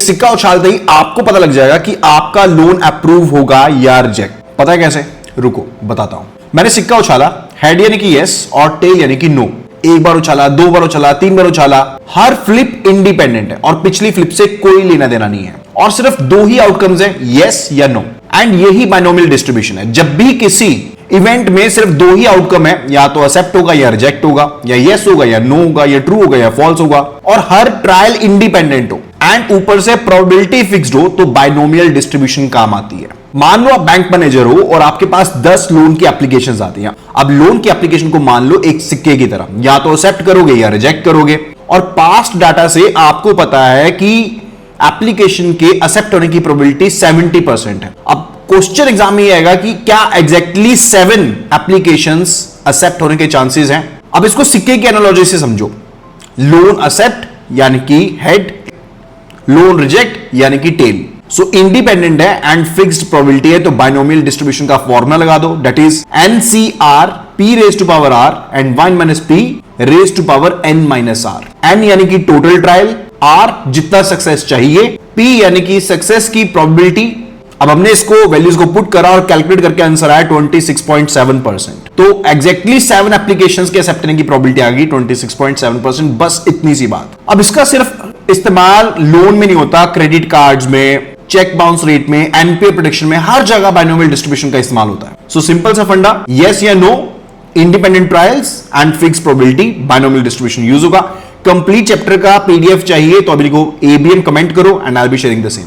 सिक्का उछालते ही आपको पता लग जाएगा कि आपका लोन अप्रूव होगा या रिजेक्ट। पता है कैसे? रुको बताता हूं। मैंने सिक्का उछाला, हेड यानी कि यस और टेल यानी कि नो। एक बार उछाला, दो बार उछाला, तीन बार उछाला, हर फ्लिप इंडिपेंडेंट है और पिछली फ्लिप से कोई लेना देना नहीं है और सिर्फ दो ही आउटकम्स है, यस या नो। एंड यही बाइनोमियल डिस्ट्रीब्यूशन है। जब भी किसी इवेंट में सिर्फ दो ही आउटकम है, या तो एक्सेप्ट होगा या रिजेक्ट होगा, या यस होगा या नो होगा, या ट्रू होगा या फॉल्स होगा, और हर ट्रायल इंडिपेंडेंट हो एंड ऊपर से प्रोबेबिलिटी फिक्स्ड हो, तो बाइनोमियल डिस्ट्रीब्यूशन काम आती है। मान लो आप बैंक मैनेजर हो और आपके पास 10 लोन की एप्लीकेशंस आती हैं। अब लोन की एप्लीकेशन को मान लो एक सिक्के की तरह, या तो एक्सेप्ट करोगे या रिजेक्ट करोगे, और पास्ट डाटा से आपको पता है कि एप्लीकेशन के एक्सेप्ट होने की प्रोबेबिलिटी 70% है। अब क्वेश्चन एग्जाम में ये आएगा कि क्या एग्जैक्टली 7 एप्लीकेशंस एक्सेप्ट होने के चांसेस हैं। अब इसको सिक्के की एनालॉजी से समझो। लोन एक्सेप्ट यानी कि हेड, लोन रिजेक्ट यानी कि टेल। सो इंडिपेंडेंट है एंड फिक्स्ड प्रोबेबिलिटी है, तो बाइनोमियल डिस्ट्रीब्यूशन का फॉर्मूला लगा दो, that is NCR P raised to power R and 1 minus P raised to power N minus R। N यानी कि टोटल ट्रायल, R जितना सक्सेस चाहिए, P यानी कि सक्सेस की प्रोबेबिलिटी। अब हमने इसको वैल्यूज को पुट करा और कैलकुलेट करके आंसर आया 26.7%। तो एग्जैक्टली 7 एप्लीकेशंस के एक्सेप्ट होने की प्रोबेबिलिटी आ गई 26.7%। बस इतनी सी बात। अब इसका सिर्फ इस्तेमाल लोन में नहीं होता, क्रेडिट कार्ड्स में, चेक बाउंस रेट में, एनपीए प्रेडिक्शन में, हर जगह बाइनोमियल डिस्ट्रीब्यूशन का इस्तेमाल होता है। सो सिंपल सा फंडा, यस या no, independent trials and fix probability, binomial distribution use होगा। कंप्लीट चैप्टर का पीडीएफ चाहिए तो अभी लिखो ABM, कमेंट करो and I will be sharing the same.